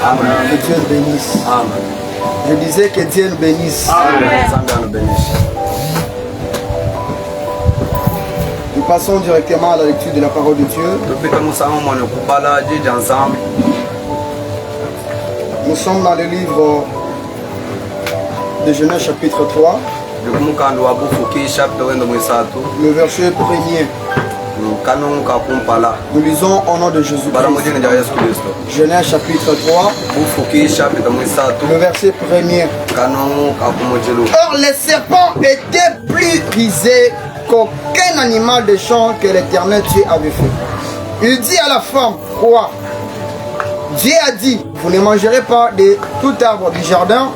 Amen. Que Dieu le bénisse. Amen. Je disais que Dieu le bénisse. Amen. Nous passons directement à la lecture de la parole de Dieu. Nous sommes dans le livre de Genèse chapitre 3. Le verset 1er. Nous lisons au nom de Jésus-Christ. Genèse chapitre 3. Le verset 1er. Or les serpents étaient plus rusés qu'aucun animal de champ que l'Éternel Dieu avait fait. Il dit à la femme, quoi? Dieu a dit, vous ne mangerez pas de tout arbre du jardin.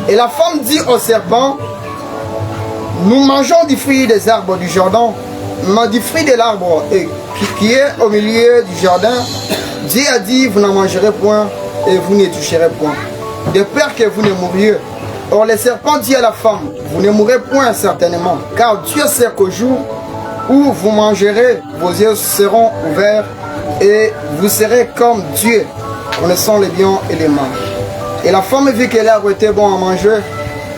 Et la femme dit au serpent, nous mangeons du fruit des arbres du jardin, mais du fruit de l'arbre qui est au milieu du jardin, Dieu a dit, vous n'en mangerez point et vous ne toucherez point, de peur que vous ne mouriez. Or le serpent dit à la femme, vous ne mourrez point certainement, car Dieu sait qu'au jour où vous mangerez, vos yeux seront ouverts et vous serez comme Dieu, connaissant le bien et le mal. Et la femme vit que l'arbre était bon à manger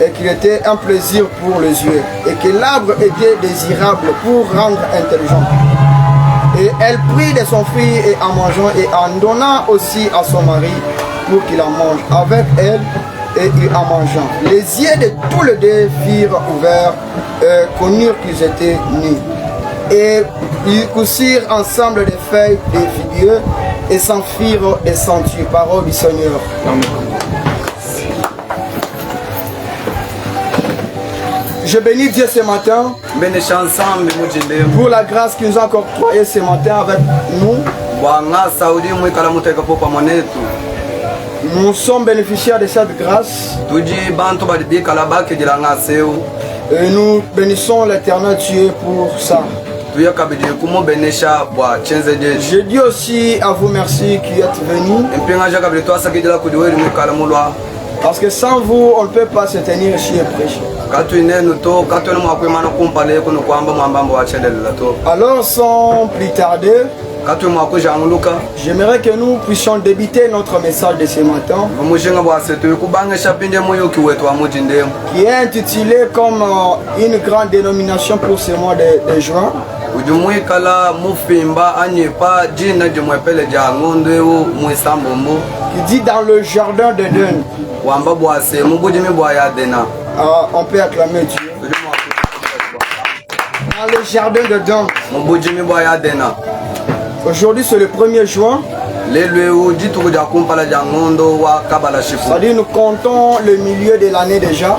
et qu'il était un plaisir pour les yeux et que l'arbre était désirable pour rendre intelligent. Et elle prit de son fruit et en mangeant et en donnant aussi à son mari pour qu'il en mange avec elle et en mangeant. Les yeux de tous les deux furent ouverts et connurent qu'ils étaient nus. Et ils coussirent ensemble des feuilles de figuier et s'enfuirent et s'entuirent. Parole du Seigneur. Amen. Je bénis Dieu ce matin pour la grâce qu'il nous a encore octroyée ce matin avec nous. Nous sommes bénéficiaires de cette grâce. Et nous bénissons l'Éternel Dieu pour ça. Je dis aussi à vous merci qui êtes venus. Parce que sans vous, on ne peut pas se tenir ici et prêcher. Alors sans plus tarder, j'aimerais que nous puissions débuter notre message de ce matin, qui est intitulé comme une grande dénomination pour ce mois de juin. Qui dit dans le jardin d'Éden. On peut acclamer Dieu. Dans le jardin d'Éden. Aujourd'hui c'est le 1er juin. C'est-à-dire nous comptons le milieu de l'année déjà.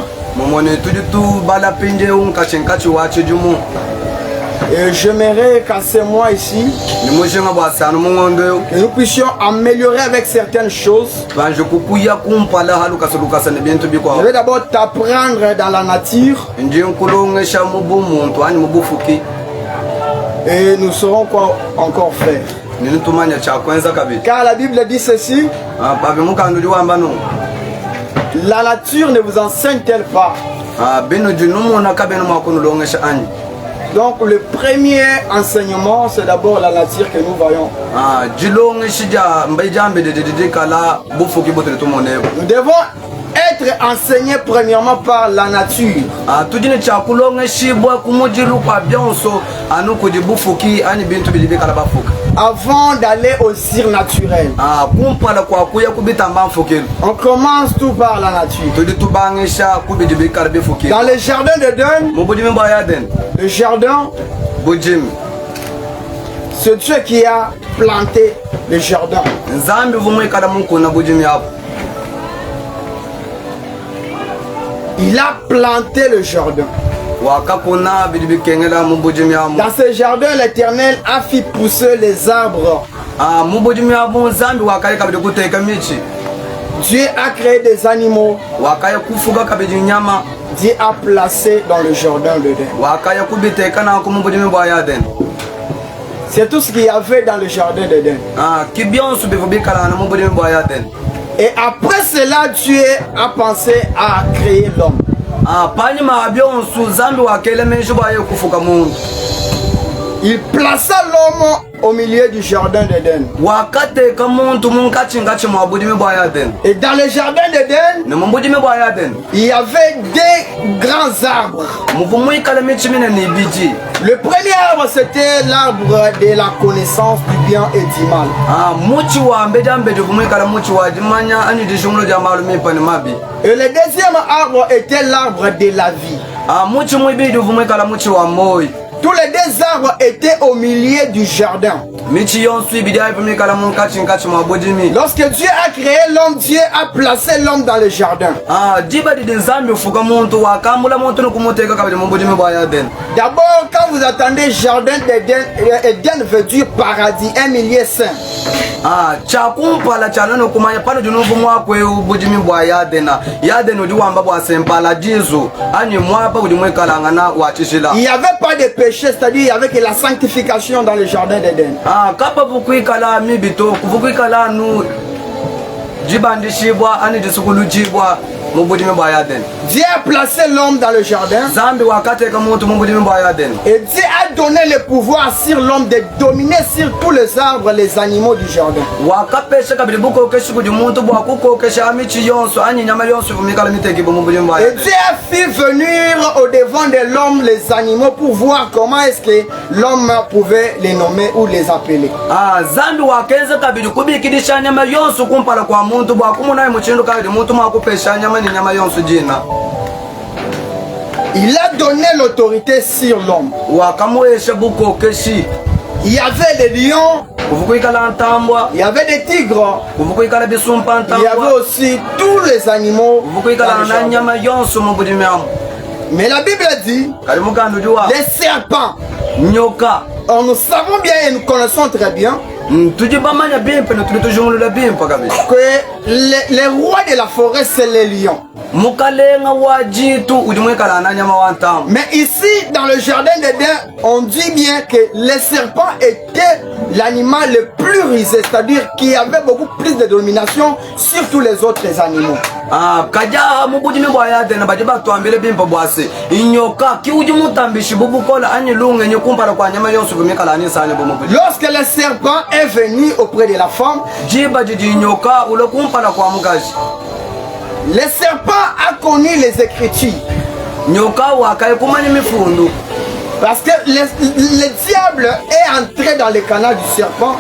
Et j'aimerais qu'à ce mois ici, que nous puissions améliorer avec certaines choses. Je vais d'abord t'apprendre dans la nature. Et nous saurons quoi encore faire. Car la Bible dit ceci. La nature ne vous enseigne-t-elle pas? Donc le premier enseignement, c'est d'abord la nature que nous voyons. Nous devons être enseignés premièrement par la nature. Avant d'aller au surnaturel. On commence tout par la nature. Dans le jardin d'Éden, le jardin, c'est Dieu qui a planté le jardin. Il a planté le jardin. Dans ce jardin, l'Éternel a fait pousser les arbres. Dieu a créé des animaux. Dieu a placé dans le jardin d'Éden. C'est tout ce qu'il y avait dans le jardin d'Éden. Et après cela, Dieu a pensé à créer l'homme. Il plaça l'homme au milieu du jardin d'Éden. Et dans le jardin d'Éden, il y avait des grands arbres. Le premier arbre, c'était l'arbre de la connaissance du bien et du mal. Et le deuxième arbre était l'arbre de la vie. Tous les deux arbres étaient au milieu du jardin. Lorsque Dieu a créé l'homme, Dieu a placé l'homme dans le jardin. D'abord, quand vous attendez jardin d'Éden, Éden veut dire paradis, un milieu saint. Il n'y avait pas de péché, c'est-à-dire il y avait que la sanctification dans le jardin d'Éden. Dieu a placé l'homme dans le jardin. Et Dieu a donné le pouvoir sur l'homme de dominer sur tous les arbres, les animaux du jardin. Et Dieu a fait venir au devant de l'homme les animaux pour voir comment est-ce que l'homme pouvait les nommer ou les appeler. Il a donné l'autorité sur l'homme. Il y avait des lions, il y avait des tigres, il y avait aussi tous les animaux. Mais la Bible dit, les serpents. Or, nous savons bien et nous connaissons très bien que les rois de la forêt, c'est les lions. Mais ici, dans le jardin d'Éden, on dit bien que les serpents étaient l'animal le plus risé, c'est-à-dire qu'il y avait beaucoup plus de domination sur tous les autres animaux. Lorsque le serpent est venu auprès de la femme, le serpent a connu les Écritures. Parce que le diable est entré dans le canal du serpent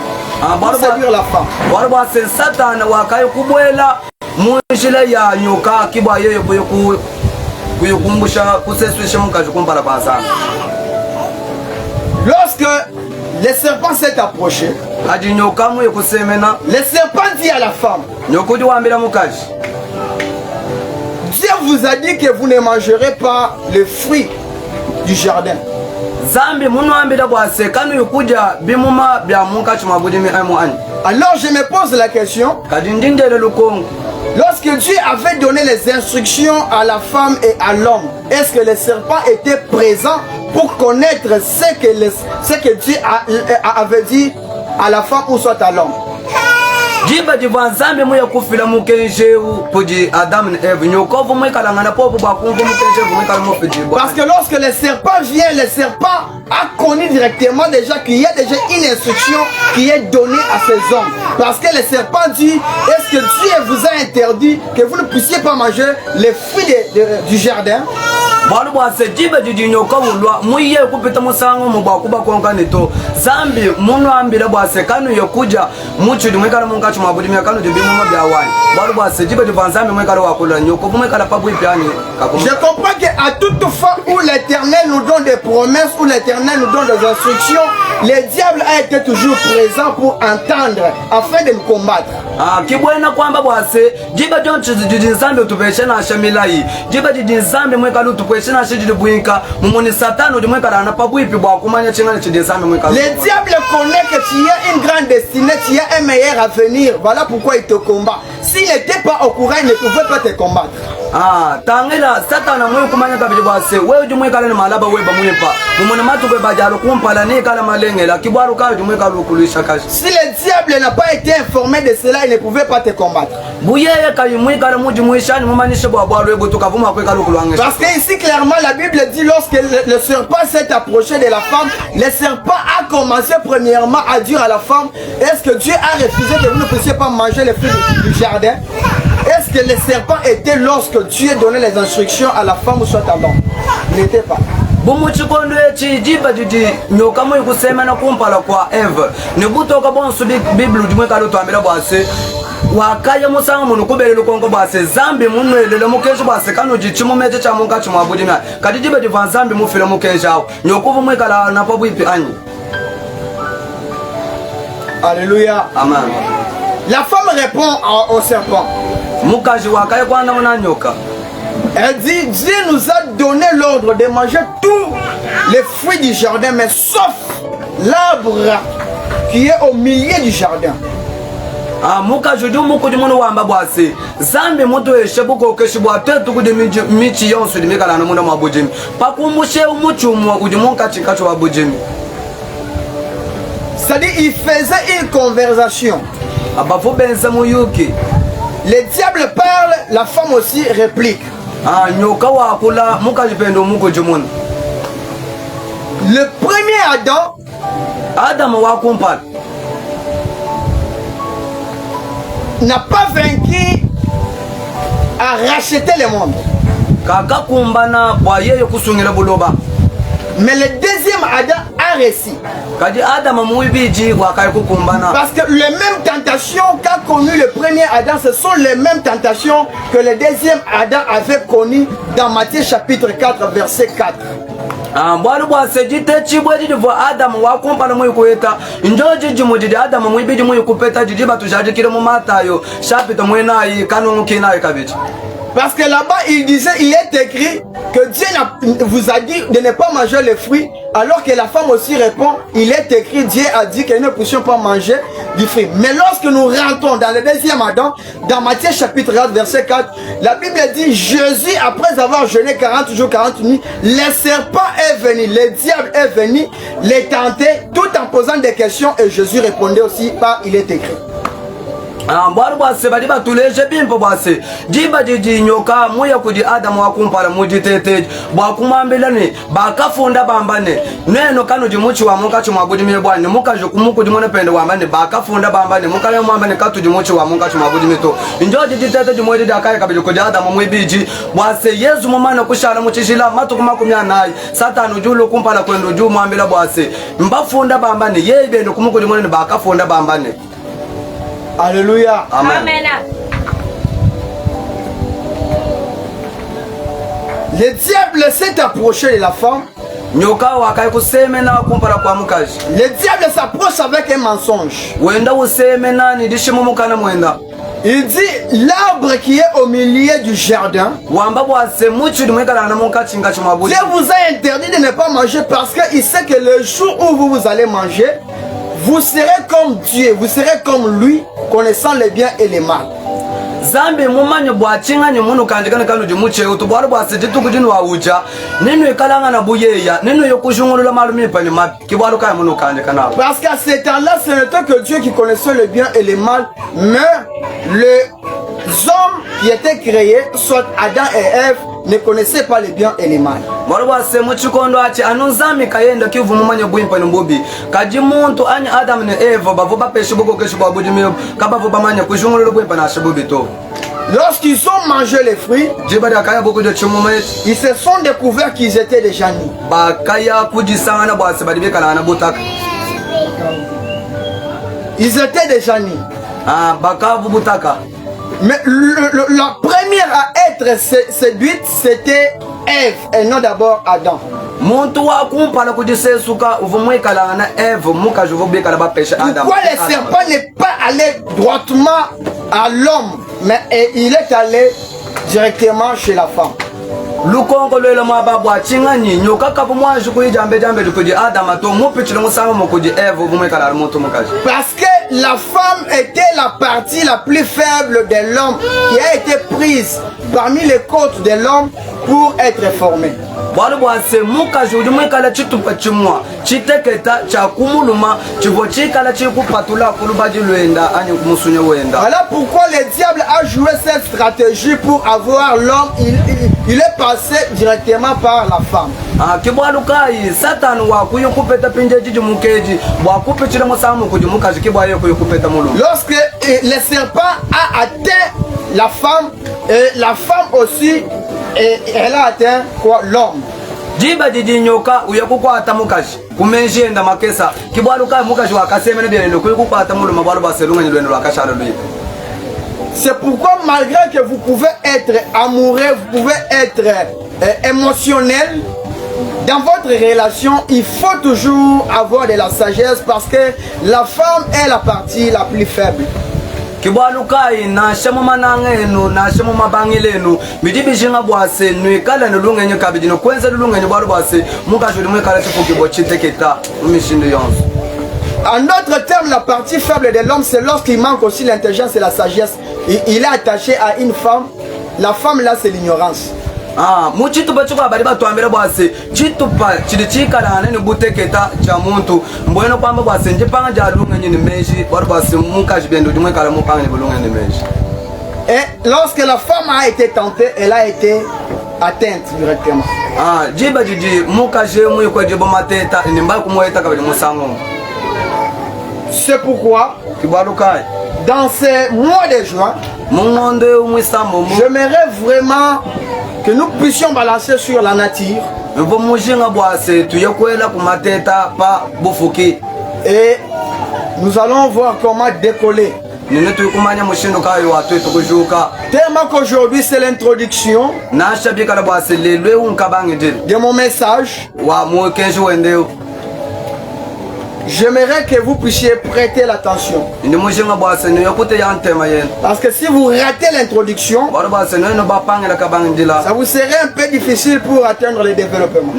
pour séduire la femme. Lorsque le serpent s'est approché, le serpent dit à la femme, Dieu vous a dit que vous ne mangerez pas le fruit du jardin. Alors je me pose la question, lorsque Dieu avait donné les instructions à la femme et à l'homme, est-ce que le serpent était présent pour connaître ce que Dieu avait dit à la femme ou soit à l'homme? Parce que lorsque le serpent vient, le serpent a connu directement déjà qu'il y a déjà une instruction qui est donnée à ces hommes. Parce que le serpent dit, est-ce que Dieu vous a interdit que vous ne puissiez pas manger les fruits du jardin? Je comprends qu'à toute fois où l'Éternel nous donne des promesses, où l'Éternel nous donne des instructions, le diable a été toujours présent pour entendre, afin de nous combattre. Le diable connaît que tu as une grande destinée, tu as un meilleur avenir. Voilà pourquoi il te combat. S'il n'était pas au courant, il ne pouvait pas te combattre. Ah, tangela Satan mwe kumanya kabili bwase. Wewe jumwe kala ni malaba weba mwepa. Mumona matu beba jalo kumpala ni kala malengela. Kibwaru kayo jumwe kala ukulisha kashi. Si le diable n'a pas été informé de cela, il ne pouvait pas te combattre. Parce que ici clairement la Bible dit lorsque le serpent s'est approché de la femme, le serpent a commencé premièrement à dire à la femme, est-ce que Dieu a refusé que vous ne puissiez pas manger les fruits du jardin? Est-ce que le serpent était lorsque Dieu donnait les instructions à la femme ou soit à l'homme? Il n'était pas. Bumuchikondo echi jiba jiji nyoka mwe kusema na kumpala kwa Eve ne butoka bonso Bible jimwe kalo twambira bwase wakaya musanga muno kubelelo kongo bwase zambi munwelele mukejo bwase kano jichimu meje cha munga chimwa budina kati jiba diva zambi mufile mukejo nyokuvu mwe kala na pabwipi anyi. Alléluia. Amen. La femme répond au serpent. Mukaji wakaya kwana muna nyoka. Elle dit, Dieu nous a donné l'ordre de manger tous les fruits du jardin, mais sauf l'arbre qui est au milieu du jardin. Ah, muka juju muku jumuno wamba bwase zambe muto eshebuko keshibwa tetu kudi michi yonsu dimekala na muna mabujimi pakumbushe umuchumu wa kujimunka chikacho wabujimi. C'est-à-dire, il faisait une conversation. Abafu benza muyuki. Le diable parle, la femme aussi réplique. Ah, nyoka wakula muka jipendo muku jumuno. Le premier Adam wakumpal n'a pas vaincu à racheter le monde. Kaka kumbana boye yokusungira buloba. Mais le deuxième Adam a réussi. Parce que les mêmes tentations qu'a connu le premier Adam, ce sont les mêmes tentations que le deuxième Adam avait connues dans Matthieu chapitre 4 verset 4. Parce que là-bas, il disait, il est écrit que Dieu vous a dit de ne pas manger les fruits, alors que la femme aussi répond, il est écrit, Dieu a dit que nous ne puissions pas manger du fruit. Mais lorsque nous rentrons dans le deuxième Adam, dans Matthieu chapitre 4, verset 4, la Bible dit, Jésus, après avoir jeûné 40 jours, 40 nuits, le serpent est venu, le diable est venu les tenter, tout en posant des questions, et Jésus répondait aussi par, il est écrit. Mbwaru bwase bali batuleje bimpo bwase jiba jiji nyoka muya kuji Adamu wakumpala mujitete bwakumambelane bakafunda bambane neno kanu jimuchi wa munga chumabudi mebwane mukaje kumuku jimone pende wambane bakafunda bambane mukale mwambane katu jimuchi wa munga chumabudi meto injoje jitete jimoje dakaya kabili kuji Adamu mwibiji bwase Yesu mumana kushara muchishila matukuma kumya nayi Satanu julo kumpala kwendo ju mwambela bwase mbafunda bambane yeye bendo kumuku jimone bakafunda bambane. Alléluia. Amen. Le diable s'est approché de la femme. Le diable s'approche avec un mensonge. Il dit l'arbre qui est au milieu du jardin. Dieu vous a interdit de ne pas manger parce qu'il sait que le jour où vous allez manger, vous serez comme Dieu, vous serez comme lui, connaissant les biens et les mal. Zambe mumanyo bwachinga ni munu kanjikana kanu jimuche utubwalo bwasititu kujinu wa uja nenu ekalanga na buyeya nenu yokushungulula malumi pani mapi kibwalo kaya munu kanjikana. Parce qu'à ce temps-là, ce n'était que Dieu qui connaissait le bien et le mal, mais les hommes qui étaient créés, soit Adam et Ève, ne connaissaient pas les biens et les mal. Marwase muchikondo ati anuzami kayenda kivu mumanyo bwimpa numbubi kaji muntu anya Adam ne Eva bavuba peshibuko keshibu bujimi kabavu bamanya kushungulula bwimpa na shibubi to. Lorsqu'ils ont mangé les fruits, ils se sont découverts qu'ils étaient déjà nus. Ils étaient déjà nus. Mais la première à être séduite, c'était Ève et non d'abord Adam. Pourquoi le serpent n'est pas allé droitement à l'homme, mais il est allé directement chez la femme? Parce que la femme était la partie la plus faible de l'homme qui a été prise parmi les côtes de l'homme pour être formée. Voilà, c'est mon cas. Je dis, moi, quand tu te fais moi, tu te fais tu as kumuluma, tu vois, tu as tu patula, pour le bas du luenda, voilà pourquoi le diable a joué cette stratégie pour avoir l'homme. Il est passé directement par la femme. Ah, qui boit le cas, Satan ou à couillon coupé ta pinje du moukéji, boit coupé tu le mossam ou du moukaji qui boit coupé ta moulou. Lorsque le serpent a atteint la femme aussi, elle a atteint quoi? L'homme. Jiba didi nyoka uyakuko atamukaji kumenje nda makesa kibwaluka mukaji wakasema ne bien ko yuko atamulu mabalo baselunga ni lwendo lakashara lui. C'est pourquoi malgré que vous pouvez être amoureux, vous pouvez être émotionnel dans votre relation, il faut toujours avoir de la sagesse parce que la femme est la partie la plus faible. Kibwalukai na shamo manangenu na shamo mabangilenu bidibi jinga bwase nu kala no lunga nyoka bidino kwenza lunga nyoba bwase muka jodi mwe kala tfuki bochite keta mishindo yonso. En d'autres termes, la partie faible de l'homme, c'est lorsqu'il manque aussi l'intelligence et la sagesse. Il est attaché à une femme. La femme là, c'est l'ignorance. Ah, muchitu bachuka bali batwambira bwase chitupa chilichikala nene buteketa cha muntu mbweno kwamba bwase njipanga jalunga nyini meji bali bwase muka jibendo dimwe kala mupanga ni bulunga ni meji. Et lorsque la femme a été tentée, elle a été atteinte directement. Ah, jiba jiji muka je mu ko jibo mateta ni mba kumweta kabili musango. C'est pourquoi dans ces mois de juin, j'aimerais vraiment que nous puissions balancer sur la nature. Et nous allons voir comment décoller. Tellement qu'aujourd'hui c'est l'introduction de mon message. J'aimerais que vous puissiez prêter l'attention. Parce que si vous ratez l'introduction, ça vous serait un peu difficile pour atteindre le développement.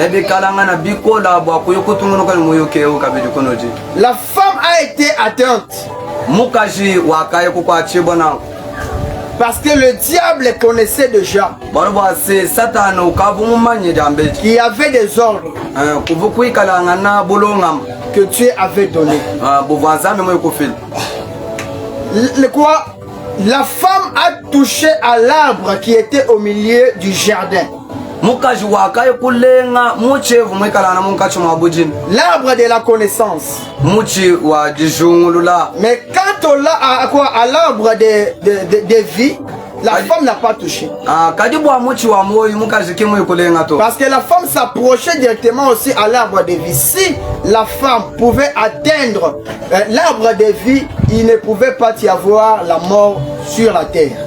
La femme a été atteinte parce que le diable connaissait déjà qu'il y avait des ordres que Dieu avait donné. Quoi? La femme a touché à l'arbre qui était au milieu du jardin. L'arbre de la connaissance. Mais quand on a à l'arbre de vie, la femme n'a pas touché. Parce que la femme s'approchait directement aussi à l'arbre de vie. Si la femme pouvait atteindre l'arbre de vie, il ne pouvait pas y avoir la mort sur la terre.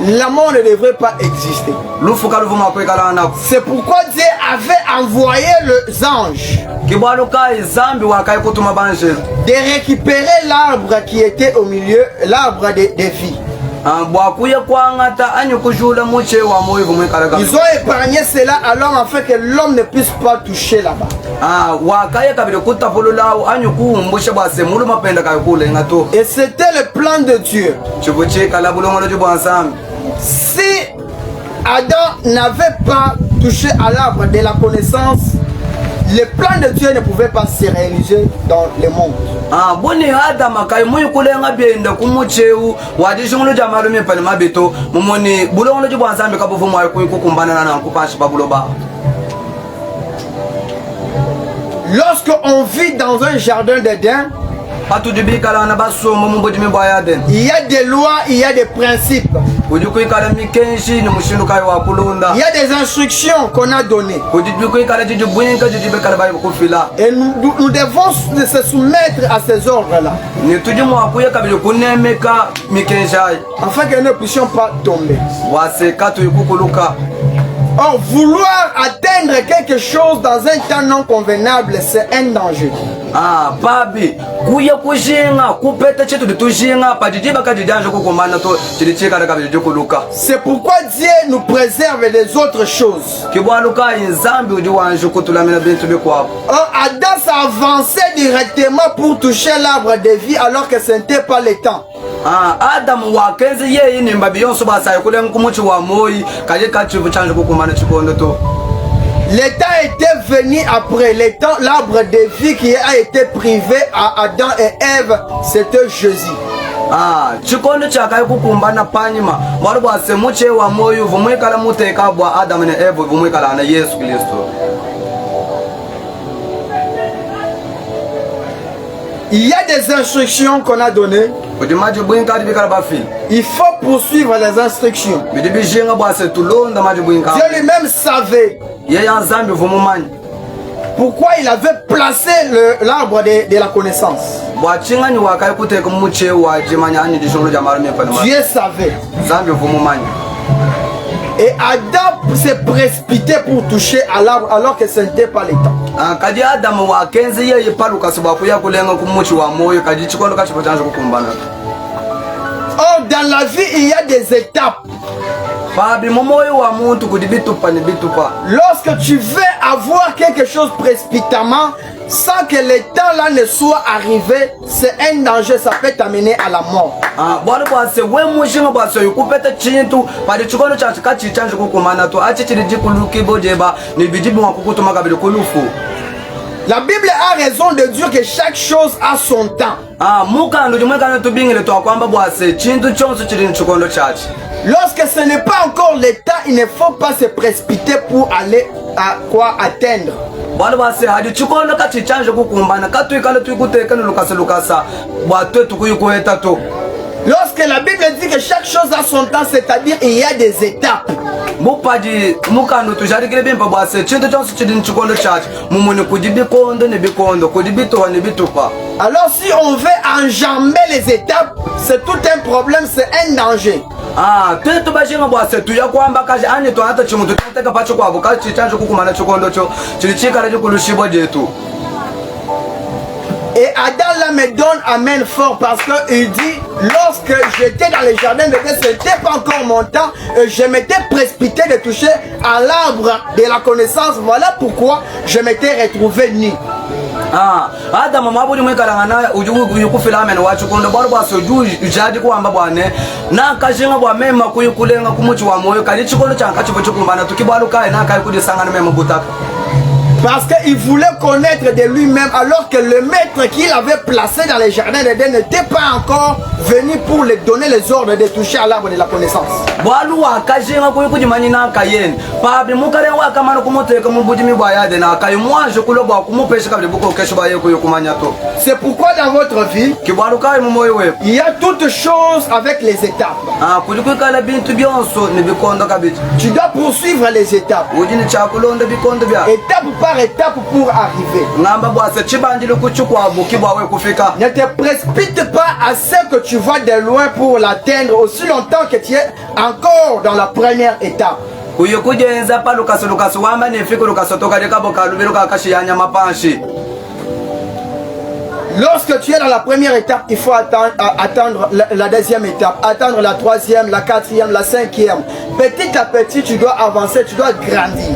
La mort ne devrait pas exister. C'est pourquoi Dieu avait envoyé les anges de récupérer l'arbre qui était au milieu, l'arbre de vie. Ils ont épargné cela à l'homme afin que l'homme ne puisse pas toucher là-bas. Et c'était le plan de Dieu. Si Adam n'avait pas touché à l'arbre de la connaissance, le plan de Dieu ne pouvait pas se réaliser dans le monde. Lorsqu'on vit dans un jardin d'Éden, il y a des lois, il y a des principes. Il y a des instructions qu'on a données. Et nous devons se soumettre à ces ordres-là. Afin que nous ne puissions pas tomber. Or, vouloir atteindre quelque chose dans un temps non convenable, c'est un danger. Ah, babi, kuya kujinga, kupeta chetu de tujinga, pajijiba kajijanja kukumana to, chilichika na kabijijuku luka. C'est pourquoi Dieu nous préserve des autres choses. Kibwa luka inzambi ujiwanju kutulamina bintu bikwa. Or, Adam s'avançait directement pour toucher l'arbre de vie alors que ce n'était pas le temps. Ah, Adam wakenzi yeye ni mbabiyonso basaye kule nkumuchi wa moyi, kaje kachivu chanje kukumana chikondo to. Le temps était venu après. Le temps, l'arbre de vie qui a été privé à Adam et Ève, c'était Jésus. Ah, chikondo chakaye kukumbana panyima. Wali bwase muche wa moyo vumwekala muteka bwa Adam na Eve vumwekala na Yesu Kristo. Il y a des instructions qu'on a données. Il faut poursuivre les instructions. Dieu lui-même savait pourquoi il avait placé l'arbre de la connaissance. Dieu savait. Et Adam s'est précipité pour toucher à l'arbre alors que ce n'était pas le temps. Or, dans la vie, il y a des étapes. Lorsque tu veux avoir quelque chose précipitamment, sans que le temps là ne soit arrivé, c'est un danger, ça peut t'amener à la mort. La Bible a raison de dire que chaque chose a son temps. Lorsque ce n'est pas encore le temps, il ne faut pas se précipiter pour aller à quoi atteindre. Lorsque la Bible dit que chaque chose a son temps, c'est-à-dire il y a des étapes. Alors si on veut enjamber les étapes, c'est tout un problème, c'est un danger. Et Adam là me donne amen fort parce qu'il dit, lorsque j'étais dans le jardin de Dieu, ce n'était pas encore mon temps, je m'étais précipité de toucher à l'arbre de la connaissance. Voilà pourquoi je m'étais retrouvé nu. Adam mabudi mwekalangana uyukufila amene wachikondo bwalo bwasoju jadi kuamba bwane na kashinga bwa mema kuyikulenga kumuchi wa moyo kali chikondo chanka chipo chikumbana tukibwalo kai na kai kudisangana mema butaka. Parce qu'il voulait connaître de lui-même alors que le maître qu'il avait placé dans les jardins d'Éden n'était pas encore venu pour lui donner les ordres de toucher à l'arbre de la connaissance. C'est pourquoi dans votre vie, il y a toutes choses avec les étapes. Tu dois poursuivre les étapes. Étape par étape pour arriver. Ne te précipite pas à ce que tu vois de loin pour l'atteindre aussi longtemps que tu es encore dans la première étape. Lorsque tu es dans la première étape, il faut attendre la deuxième étape, attendre la troisième, la quatrième, la cinquième. Petit à petit, tu dois avancer, tu dois grandir.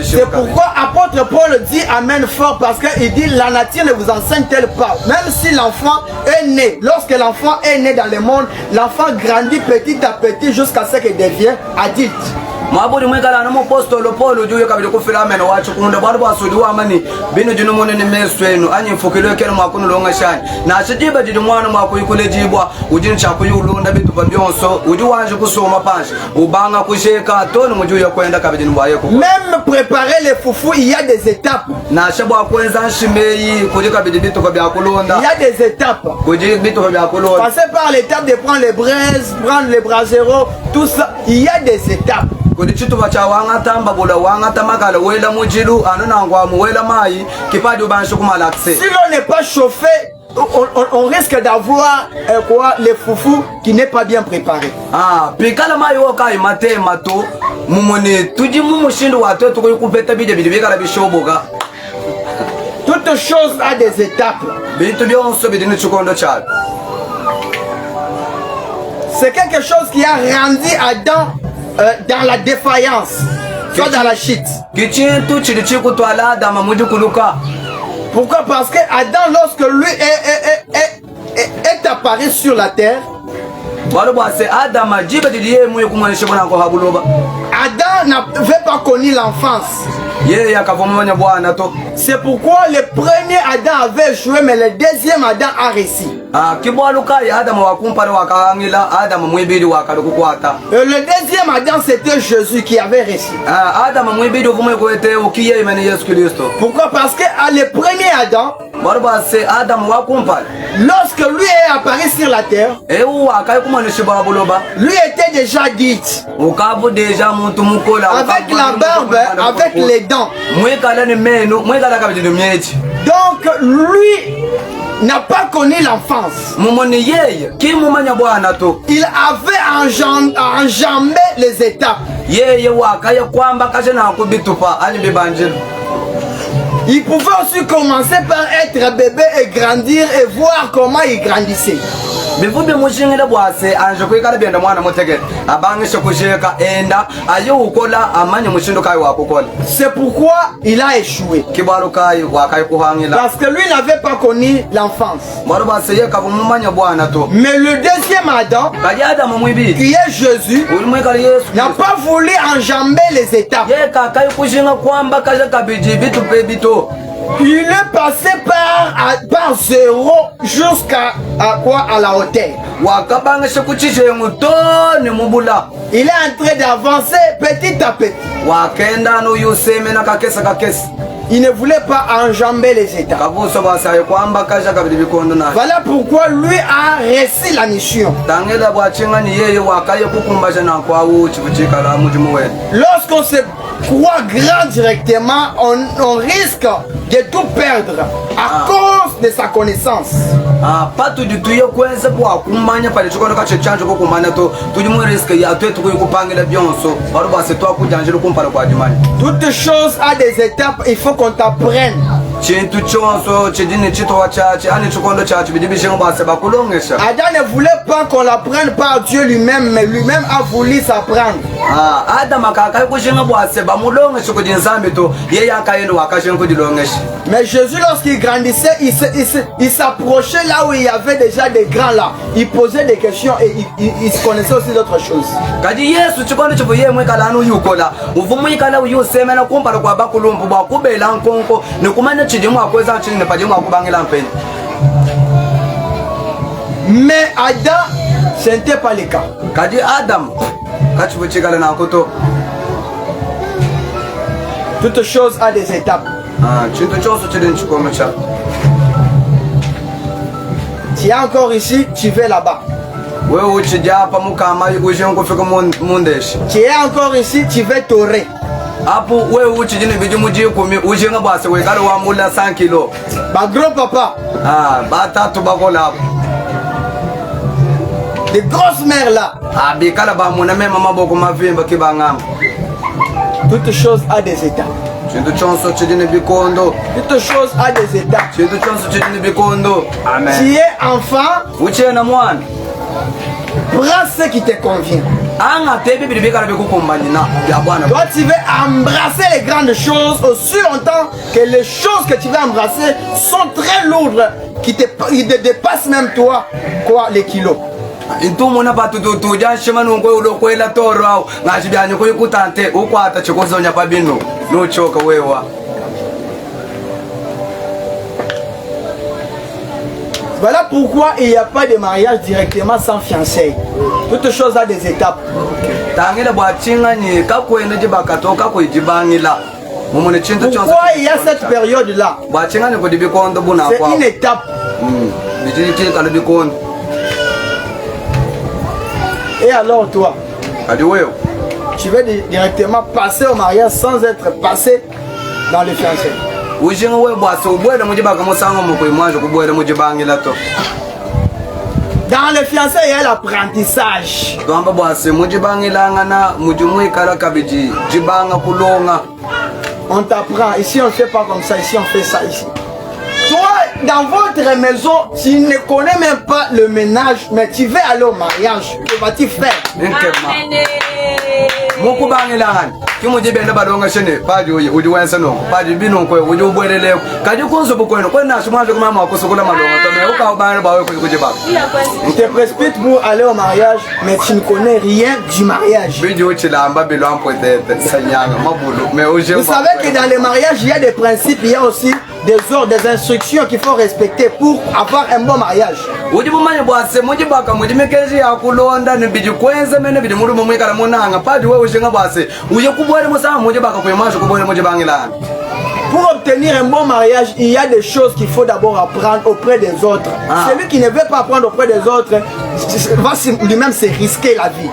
C'est pourquoi apôtre Paul dit amen fort, parce qu'il dit la nature ne vous enseigne-t-elle pas. Même si l'enfant est né, lorsque l'enfant est né dans le monde, l'enfant grandit petit à petit jusqu'à ce qu'il devienne adulte. Mabudi mwekala na apostolo Paulo juyo kabili kufila amene wacho kunda bwalo bwasudi amani bino jino monene meswenu anyi mfukilo kero makunu longa shani na chijiba jidi mwana mwako yikule jibwa ujini chaku yulunda bitu babyonso uji wanje kusoma panshi ubanga kusheka tonu mujuyo kwenda kabili nbwayeko. Même préparer les foufous, il y a des étapes. Na shabwa kwenza nshimei kuji kabili bitu kabya kulonda. Il y a des étapes. Kuji bitu kabya kulonda. Passer par l'étape de prendre les braises, prendre les braseros, tout ça, il y a des étapes. kodi chituba cha wangata mbabula wangata makala wela mujilu anonangwa mu wela mai kipadi ubansho kumalaxe. Si l'on n'est pas chauffé, on risque d'avoir les foufous qui n'est pas bien préparé. Ah, pikala mai woka imate mato mumone tuji mumushindo watu tukuyikupeta bide bide bikala bishoboga. Toute chose a des étapes. Bintu byonso bidini chikondo cha. C'est quelque chose qui a rendu Adam dans la défaillance, soit dans la chute. Pourquoi? Parce que Adam, lorsque lui est apparu sur la terre, Adam n'avait pas connu l'enfance. C'est pourquoi le premier Adam avait joué, mais le deuxième Adam a réussi. Le deuxième Adam, c'était Jésus qui avait réussi. Pourquoi? Parce que le premier Adam, lorsque lui est apparu sur la terre, lui était déjà dit, avec la barbe, avec les dents. Donc lui n'a pas connu l'enfance. Il avait enjambé les étapes. Il pouvait aussi commencer par être bébé et grandir et voir comment il grandissait. C'est pourquoi il a échoué. Parce que lui n'avait pas connu l'enfance. Mais le deuxième Adam, qui est Jésus, n'a pas voulu enjamber les étapes. Il est passé par zéro jusqu'à à la hauteur. Il est en train d'avancer petit à petit. Il ne voulait pas enjamber les étapes. Voilà pourquoi lui a réussi la mission. Lorsqu'on se croit grand directement, on risque de tout perdre à cause de sa connaissance. Toute chose a des étapes, il faut qu'on t'apprenne. Adam ne voulait pas qu'on l'apprenne par Dieu lui-même, mais lui-même a voulu s'apprendre. Mais Jésus, lorsqu'il grandissait, il s'approchait là où il y avait déjà des grands là. Il posait des questions et il se connaissait aussi d'autres choses. Mais Adam, ce n'était pas le cas. Toute chose a des étapes. Tu es encore ici, tu vas là-bas. Tu es encore ici, tu vas t'orer. Ba grand-papa. Des grosses mères là. Toute chose a des étapes. Toute chose a des étapes. Amen. Tu es enfant. Prends ce qui te convient. Toi tu veux embrasser les grandes choses aussi longtemps que les choses que tu veux embrasser sont très lourdes, qui te dépassent même toi les kilos. Voilà pourquoi il n'y a pas de mariage directement sans fiançailles. Toute chose a des étapes. Pourquoi il y a cette période-là? C'est une étape. Et alors toi, tu veux directement passer au mariage sans être passé dans les fiançailles. Dans les fiançailles, il y a l'apprentissage. On t'apprend. Ici, on ne fait pas comme ça. Ici, on fait ça. Ici. Toi, dans votre maison, tu ne connais même pas le ménage, mais tu veux aller au mariage. Que vas-tu faire? Kimu jibe na balonga shene paji uji wensa no paji bino ko uji ubwelele kaji kunzo bukweno ko na shumanje ko mama akusukula malonga to me uka ubana bawe ko kujiba. On te précipite pour aller au mariage, mais tu ne connais rien du mariage. Bidi uchilamba bilo peut-être sanyanga mabulu mais uje. Vous savez que dans les mariages, il y a des principes, il y a aussi des ordres, des instructions qu'il faut respecter pour avoir un bon mariage. Uji bumanye bwase muji baka muji mekeji ya kulonda ne bidi kwenza mene bidi muri mumwe kala monanga paji wewe ushinga bwase uje Pour obtenir un bon mariage, il y a des choses qu'il faut d'abord apprendre auprès des autres. Celui qui ne veut pas apprendre auprès des autres va lui-même se risquer la vie.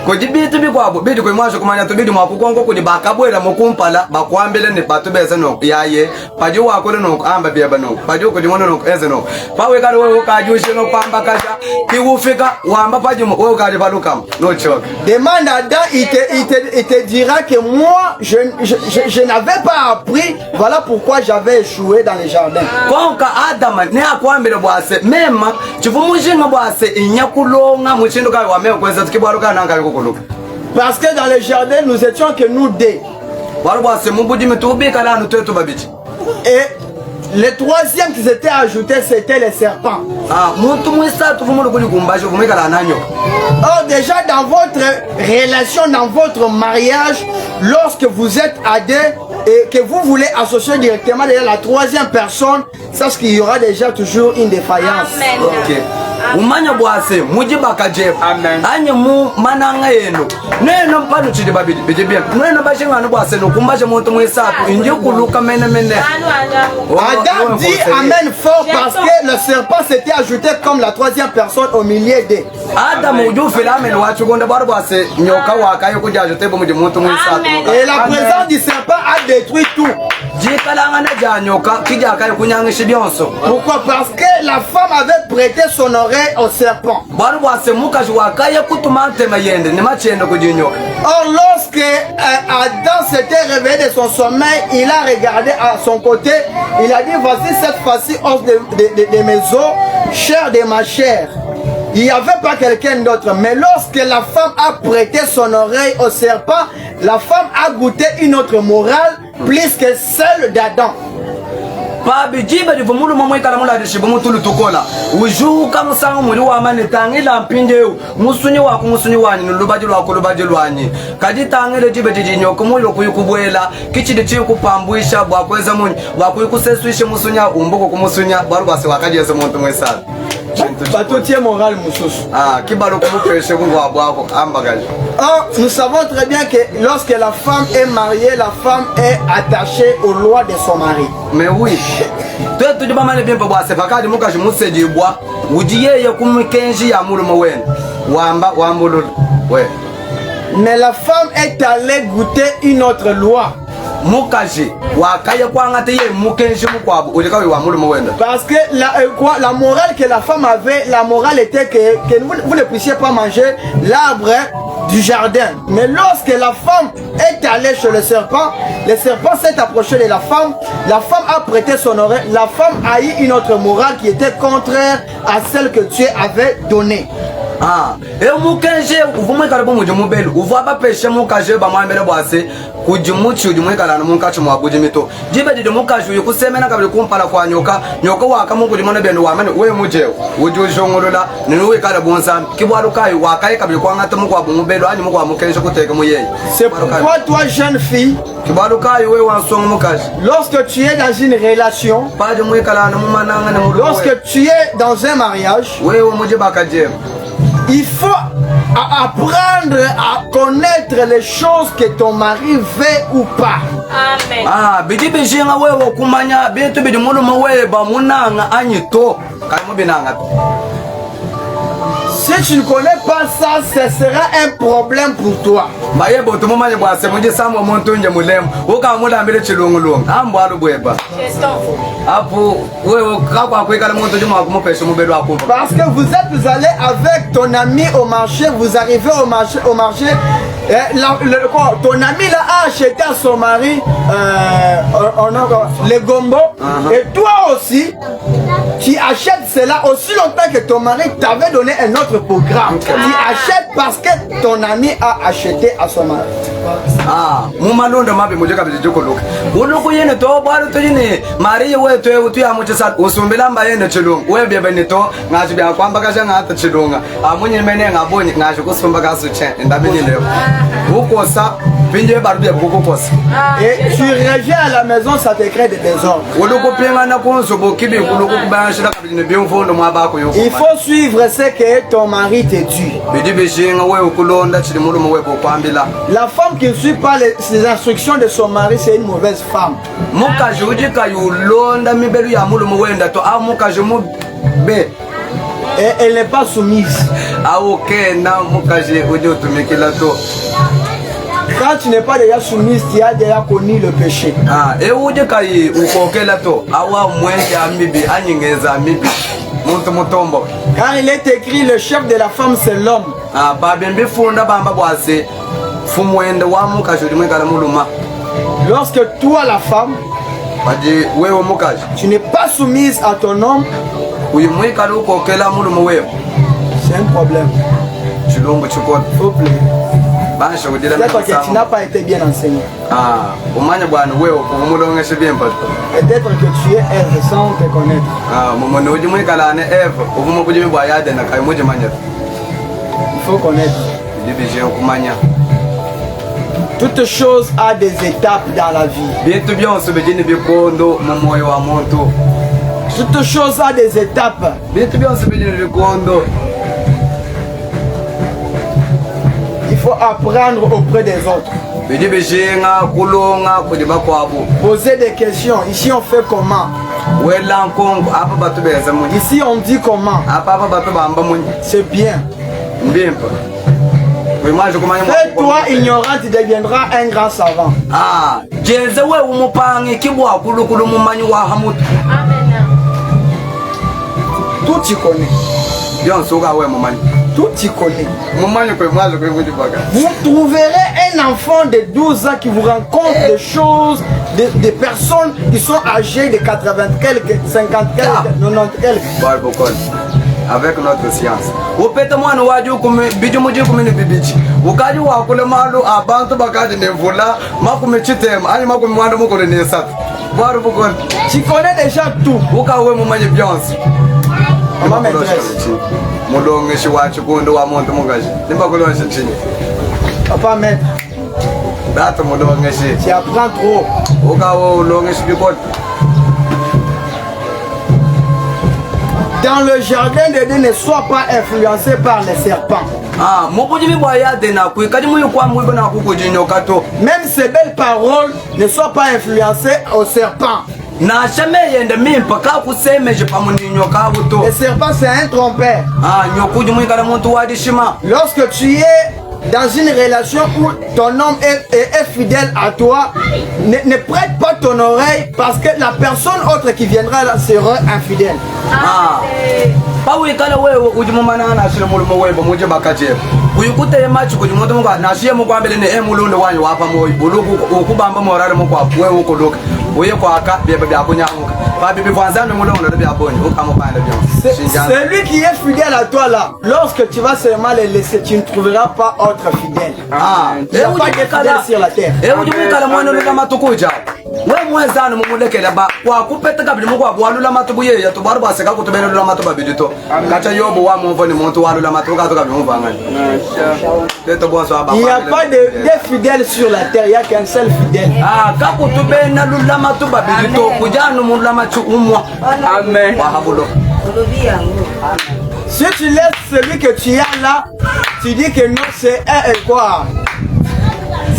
Kujibitu bikwabo bidi kwimwaje kumanya tubidi mwakukongo kujibaka bwera mukumpala bakwambele ne batubeza no yaye paji wakole no amba biaba no paji kujimono no eze no pawe kale wewe ukajushe no pamba kasha kiufika wamba paji wewe kaje baluka no choke. Demande à Adam, il te dira que moi je n'avais pas appris, voilà pourquoi j'avais échoué dans les jardins. Konka Adam ne akwambele bwase mema chivumushinga bwase inyakulonga muchindo kai wame kweza tukibwaruka nanga. Parce que dans le jardin, nous étions que nous deux. Et le troisième qui s'était ajouté, c'était les serpents. Or déjà dans votre relation, dans votre mariage, lorsque vous êtes à deux et que vous voulez associer directement la troisième personne, sache qu'il y aura déjà toujours une défaillance. Okay. Umanya bwase muji bakaje anye mu mananga yeno neno mpano chidi babidi bijibia neno bashinga no bwase no kumbaje muntu mwesatu inje kuluka mene Adam dit amen fort parce que le serpent s'était ajouté comme la troisième personne au milieu d'eux. Adam uju filamen wachu gonda baro bwase nyoka wakayo kuja ajouté bo muji muntu mwesatu et la présence du serpent a détruit tout. Pourquoi? Parce que la femme avait prêté son oreille au serpent. Or lorsque Adam s'était réveillé de son sommeil, il a regardé à son côté, il a dit voici cette fois-ci os de mes os, chair de ma chair. Il n'y avait pas quelqu'un d'autre. Mais lorsque la femme a prêté son oreille au serpent, la femme a goûté une autre morale plus que celle d'Adam. Pabijiba divumulu mamwe kala mula dishibu mutulu tukola ujuka musango muri wa mane tangila mpinjeu musunyi wa kumusunyi wani nulubaji lwa kulubaji lwani kadi tangile jibe jijinyo kumuli kuyikubwela kichide chiyo kupambuisha bwa kweza munyi bwa kuyikusesuisha musunya umbuko kumusunya baru basi wakajeze muntu mwesala batotie moral mususu kibalo kumupeshe mungu wa bwako ambagaji. Or nous savons très bien que lorsque la femme est mariée, la femme est attachée aux lois de son mari. Mais oui. Toi tu dis pas mal bien pour boire c'est pas quand mukaji museji bois ujiye kumukenji ya mulumo wen wamba wambulul ouais. Mais la femme est allée goûter une autre loi. Mukaji wakaya kwangate ye mukenji mukwabu ulikawe wa mulumo wenda. Parce que la morale que la femme avait, la morale était que vous ne puissiez pas manger l'arbre du jardin. Mais lorsque la femme est allée chez le serpent s'est approché de la femme a prêté son oreille, la femme a eu une autre morale qui était contraire à celle que Dieu avait donnée. Et mukenje uvumwe kala bomu jumubelu uva ba peshe mukaje ba mwambele bwase kujimuchi ujumwe kala na munkachi mwabuji mito jibe dide mukaje yukusemena kabili kumpala kwa nyoka waka mungu limone bendo wamane we mujeo ujujongolola ninuwe kala bonsa kibwarukayo wakaye kabili kwa ngata mungu abumubelu anyi mungu amukenje kuteka muyeyi. C'est pourquoi toi jeune fille, kibwarukayo we wansongo mukaje, lorsque tu es dans une relation, paje mwe kala na mumananga na mulu, lorsque tu es dans un mariage, we muje bakaje, il faut apprendre à connaître les choses que ton mari veut ou pas. Amen. Bidi bijinga wewe kumanya bintu bidi mulumo wewe ba munanga anyito kaimu binanga. Si tu ne connais pas ça, ce sera un problème pour toi. Parce que vous êtes allé avec ton ami au marché, vous arrivez au marché, ton ami là a acheté à son mari les gombo, et toi aussi tu achètes cela aussi longtemps que ton mari t'avait donné un autre programme. Tu achètes parce que ton ami a acheté à son mari. Et tu reviens à la maison, ça te crée des désordres. Il faut suivre ce que ton mari te dit. La femme qui ne suit pas les instructions de son mari, c'est une mauvaise femme. Et elle n'est pas soumise. Quand tu n'es pas déjà soumise, tu as déjà connu le péché. Car il est écrit, le chef de la femme c'est l'homme. Lorsque toi la femme, tu n'es pas soumise à ton homme, c'est un problème. S'il vous plaît. Peut-être que tu n'as pas été bien enseigné. Peut-être que tu es Ève sans te connaître. Il faut connaître. Toute chose a des étapes dans la vie. Toute chose a des étapes. Il faut apprendre auprès des autres. Poser des questions. Ici on fait comment? Ici on dit comment? C'est bien. Fais-toi ignorant, tu deviendras un grand savant. Tout tu connais. Tout tu connais. Vous trouverez un enfant de 12 ans qui vous raconte des choses, des personnes qui sont âgées de 80 quelques, 50 quelques, 90 quelques. Avec notre science. Tu connais déjà tout. Ma maîtresse. Papa maître. Tu apprends trop. Dans le jardin de Dieu, ne sois pas influencé par les serpents. Même ces belles paroles ne soient pas influencées aux serpents. Les serpents, c'est un trompeur. Lorsque tu es dans une relation où ton homme est fidèle à toi, ne prête pas ton oreille parce que la personne autre qui viendra là sera infidèle. Celui qui est fidèle à toi là, lorsque tu vas seulement les laisser, tu ne trouveras pas autre fidèle. Il n'y a pas de fidèle sur la terre. Il n'y a pas de fidèles sur la terre, il n'y a qu'un seul fidèle. Amen. Si tu laisses celui que tu as là, tu dis que non, c'est un et quoi.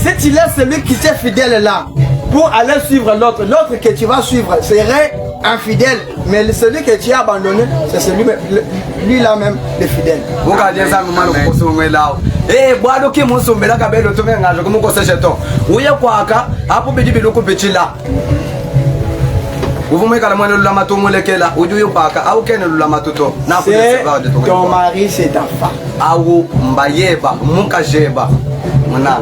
Si tu laisses celui qui t'est fidèle là, pour aller suivre l'autre, l'autre que tu vas suivre serait infidèle. Mais celui que tu as abandonné, c'est lui-là même, le fidèle. Eh, bwado ki musumbela kabelo tume ngajo kumukosesha to. Uye kwaka hapo bidi biluku bichila. Uvume kala mwana lula matumulekela ujuyo paka au kene lula matuto. C'est ton mari, c'est ta femme. Au mbayeba mukajeba. Munanga.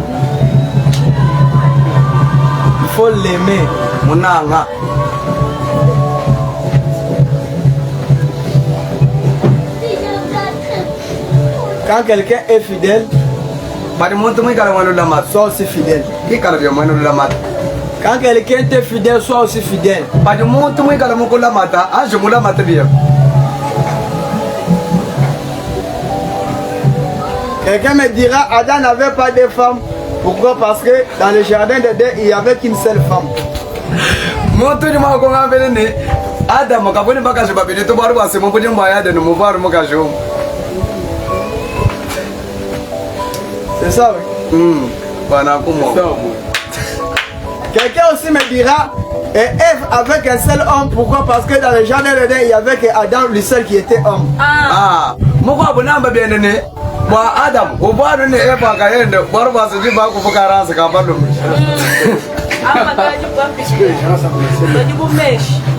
Il faut l'aimer. Munanga. Quand quelqu'un est fidèle, sois aussi fidèle. Quand quelqu'un est fidèle, sois aussi fidèle. Quelqu'un me dira, Adam n'avait pas de femme. Pourquoi? Parce que dans le jardin d'Éden, il n'y avait qu'une seule femme. C'est ça, oui. Quelqu'un aussi me dira, et Ève avec un seul homme, pourquoi? Parce que dans le jardin d'Éden, il n'y avait que Adam, le seul qui était homme. Ah,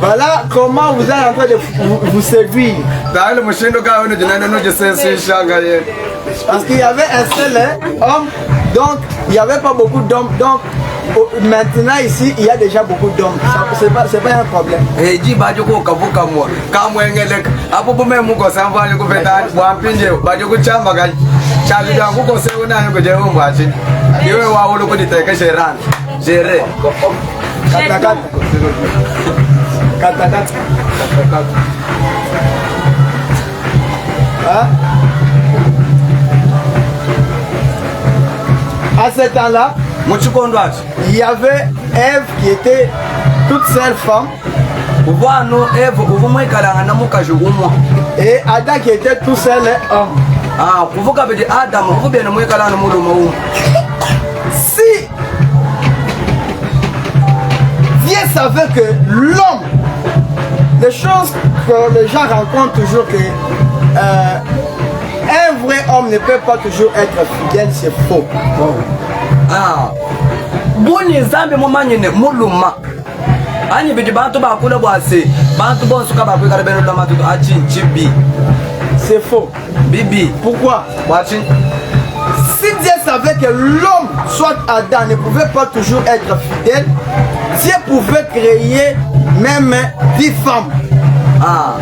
Voilà comment vous êtes en train de vous séduire. Parce qu'il y avait un seul homme, donc il n'y avait pas beaucoup d'hommes. Donc maintenant ici, il y a déjà beaucoup d'hommes. C'est pas un problème. Hein? À ce temps-là, il y avait Ève qui était toute seule femme. Et Adam qui était tout seul homme. Si Dieu savait que l'homme, les choses que les gens rencontrent toujours, que un vrai homme ne peut pas toujours être fidèle, c'est faux. Ah, boni zambe momanyene muluma. Ani bidi bantu bakula bwase. Bantu bonsu ka bakweka beno la matuto achi chibi. C'est faux. Bibi. Pourquoi? Wachi. Si Dieu savait que l'homme, soit Adam, ne pouvait pas toujours être fidèle, Dieu pouvait créer même 10 femmes. Ah,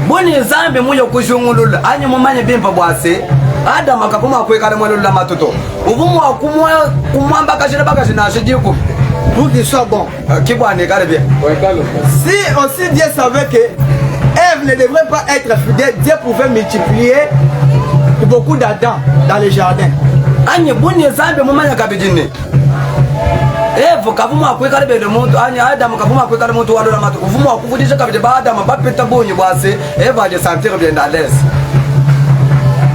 boni zambe muyo kushungulula. Ani momanye bimpa bwase. Adam akapuma kweka mwelo la matuto. Uvumu wa kumwamba kashira bakashina ashijiku. Pour qu'il soit bon. Si aussi Dieu savait que Ève ne devrait pas être fidèle, Dieu pouvait multiplier beaucoup d'Adam dans le jardin. Anye buni zambe mumanya kabijini. Ève kavuma kweka bele muntu anye Adam kavuma kweka muntu walo la matu. Uvumu wa kuvudisha kabije ba Adam bapeta bonyi bwase Ève a de sentir bien à l'aise.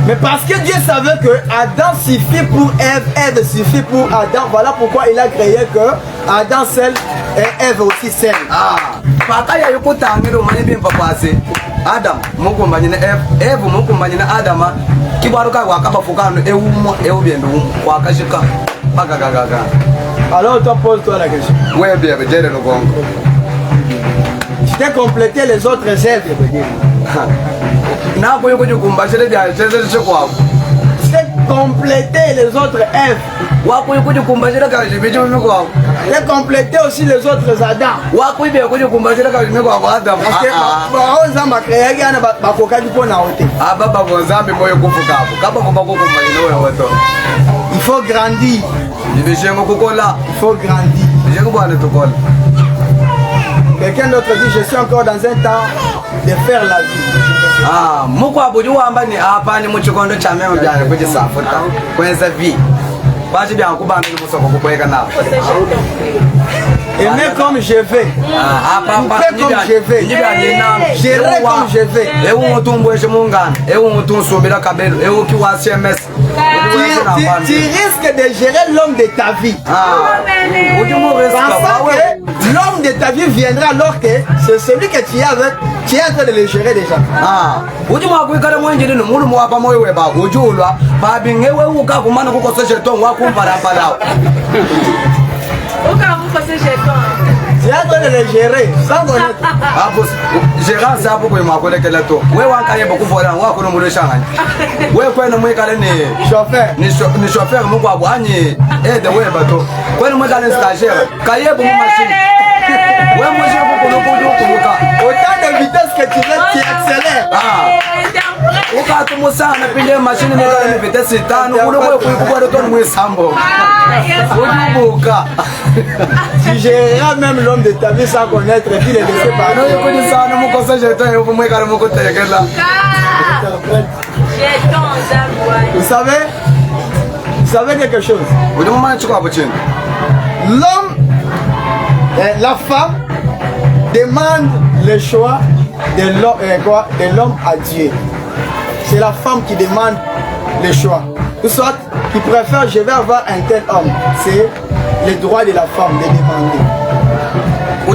Mais parce que Dieu savait que Adam suffit pour Ève, Ève suffit pour Adam. Voilà pourquoi il a créé que Adam seul et Ève aussi seul. Ah, papa ya yuko tangiro mani bimpa kwase. Adam mukumbanye na Ève mukumbanye na Adam kibaruka wakaba fukano biendo wakashika bagagaga. Alors toi pose-toi la question. Ouais bien bejere no gongo. Tu t'es complété les autres Ève. C'est compléter les autres Ève. C'est compléter aussi les autres Adam. Il faut grandir. Il faut grandir. Quelqu'un d'autre dit, je suis encore dans un temps de faire la vie. Ah, mukwa bujua ambani hapa ni muchikondo cha mema byane kujisafuta kwenza vi. Baje byangu bambi musoko kukweka nawo. Aimer comme je vais. Couper comme je vais. Gérer comme je vais. Tu risques de gérer l'homme de ta vie. Pensant que l'homme de ta vie viendra alors que c'est celui que tu es avec, tu es en train de le gérer déjà. Tu es en train de le gérer sans connaître. Gérant ça pour moi que là toi. Ouais ouais beaucoup voilà on va qu'on me le change. Ouais quoi non moi calé ni chauffeur moi quoi boani et de ouais bateau. Quoi non moi calé stagiaire. Cahier pour machine. Ouais moi j'ai beaucoup de autant de vitesse que tu veux tu accélères. Wakati musa anapiga mashine ni kama vitesi tano ule kwa kuikubwa ndio mwesambo. Ujubuka. Tu géreras même l'homme de ta vie sans connaître et puis le laisser parler. Non, il connaît ça, nous conseille jeton et vous moi quand vous côté là. Vous savez quelque chose? L'homme la femme demande le choix de l'homme à Dieu. C'est la femme qui demande le choix. Ou soit, qui préfère, je vais avoir un tel homme. C'est le droit de la femme de demander. Un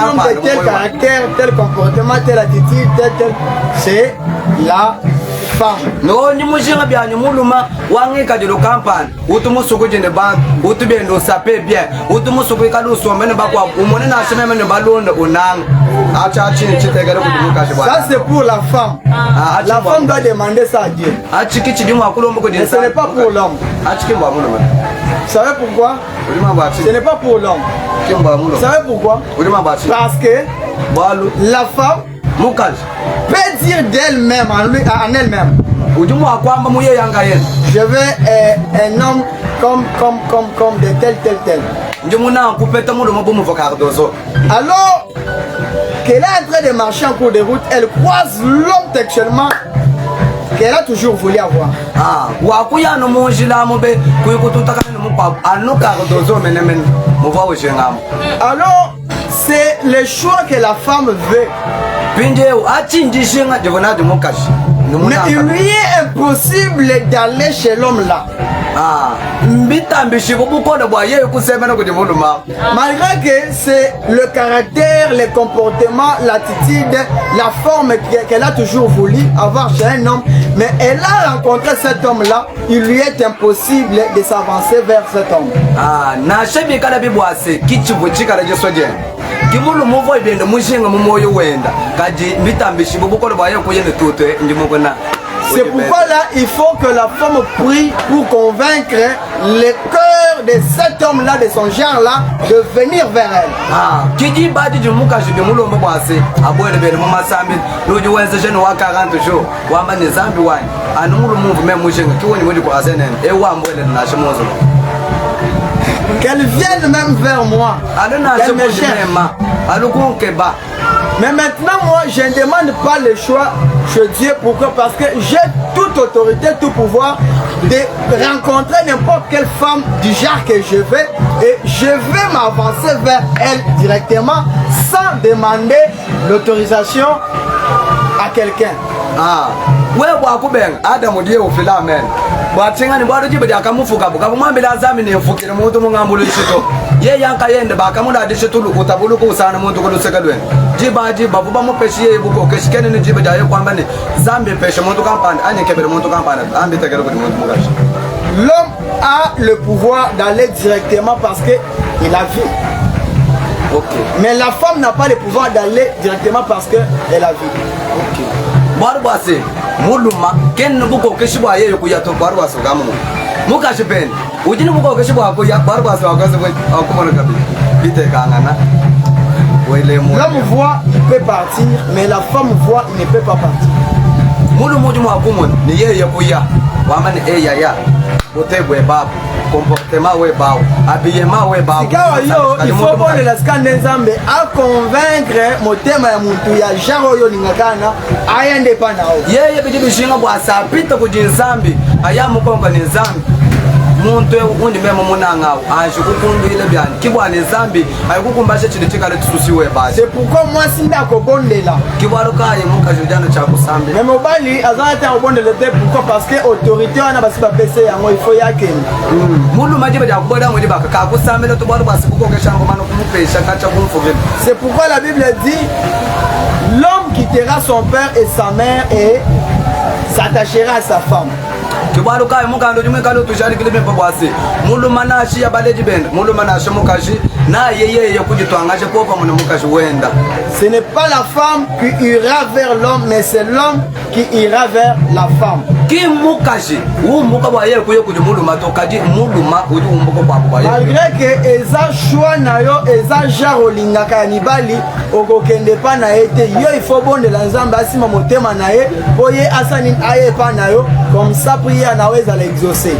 homme de tel caractère, tel comportement, telle attitude, tel, c'est la femme. No ni mujinga bya ni muluma wangi kadilo kampani utumusuku jende bank utubendo sape bien utumusuku kaluso mene bakwa umone na sheme mene balonde unang acha chini chitegere kuduka shibwa. Ça c'est pour la femme. La femme doit demander ça à Dieu. Achiki chidimwa kulombo ko dinsa. Ce n'est pas pour l'homme. Achiki mba muluma. Vous savez pourquoi? Ce n'est pas pour l'homme. Vous savez pourquoi? Parce que la femme peut dire d'elle-même, en elle-même, je veux un homme comme de tel. Alors qu'elle est en train de marcher en cours de route, elle croise l'homme textuellement qu'elle a toujours voulu avoir. Alors, c'est le choix que la femme veut. Mais il lui est impossible d'aller chez l'homme là. Malgré que c'est le caractère, le comportement, l'attitude, la forme qu'elle a toujours voulu avoir chez un homme, mais elle a rencontré cet homme là, il lui est impossible de s'avancer vers cet homme. C'est pourquoi là, il faut que la femme prie pour convaincre le cœur de cet homme-là, de son genre-là, de venir vers elle. Qu'elle vienne même vers moi. Elle me cherche. Mais maintenant, moi, je ne demande pas le choix chez Dieu. Pourquoi? Parce que j'ai toute autorité, tout pouvoir de rencontrer n'importe quelle femme du genre que je veux. Et je vais m'avancer vers elle directement sans demander l'autorisation à quelqu'un. Ouais, Adam dit au filamen. Batinga ni bado jibe akamufuka bukamwambira azamine mfukire muntu mungambulo ishito ye yankayende bakamuna dishitulu kutabulu ko usana muntu ko lusekalweni jiba vuba mu peshiye buko keshikene ni jibe daye kwamba ni zambe peshe muntu kampani anyekebere muntu kampani ambi tegere ko muntu mugashi. L'homme a le pouvoir d'aller directement parce que il a vu. OK. Mais la femme n'a pas le pouvoir d'aller directement parce que elle a vu. OK. Barbase muluma ken buko keshibwa yeyo kuyato barbase gamu mukashi pen ujini buko keshibwa ko ya barbase wakaze ko akumana kabi bite kangana wele mo. L'homme voit, il peut partir, mais la femme voit, il ne peut pas partir. Mulu muju mwakumon ni yeyo kuya wamani ya otebwe baba comportement ouais bao habillement ouais bao sika yo il faut bon la skande nzambe a convaincre motema ya muntu ya jaro yo lingakana ayende pa nao yeye biji bishinga bwa sapita ku nzambi aya mukonga ni nzambi muntu undi memo munanga anje kukunduile byani kibwane nzambi ayikukumbashe chili chikale tususiwe basi c'est pourquoi moi sinda ko bondela kibwaro kaye mukajujana cha kusambi mais mobali azata ko bondela te pourquoi parce que autorité wana basi ba pese yango il faut yake mulu majibe ya kuboda ngodi baka ka kusambela to bwaro basi kuko keshango mano kumupesha kacha kumfugela c'est pourquoi la Bible dit l'homme quittera son père et sa mère et s'attachera à sa femme. Kibwaru kai mukando jumwe kalo tushari kile bempa bwase mulu manashi ya baleji benda mulu manashi mukashi na yeye kujitwangaje popa muna mukashi wenda. Ce n'est pas la femme qui ira vers l'homme mais c'est l'homme qui ira vers la femme. Ki mukashi umuka bwa yeye kuye kuji mulu matokaji mulu ma uji umuka bwa bwa yeye. Malgré que eza choix na yo eza jaro lingaka ya mibali okokende pa na ete yo il faut bonde la nzambe asima motema na ye boye asani aye pa na yo comme ça prier na weza l'exaucer.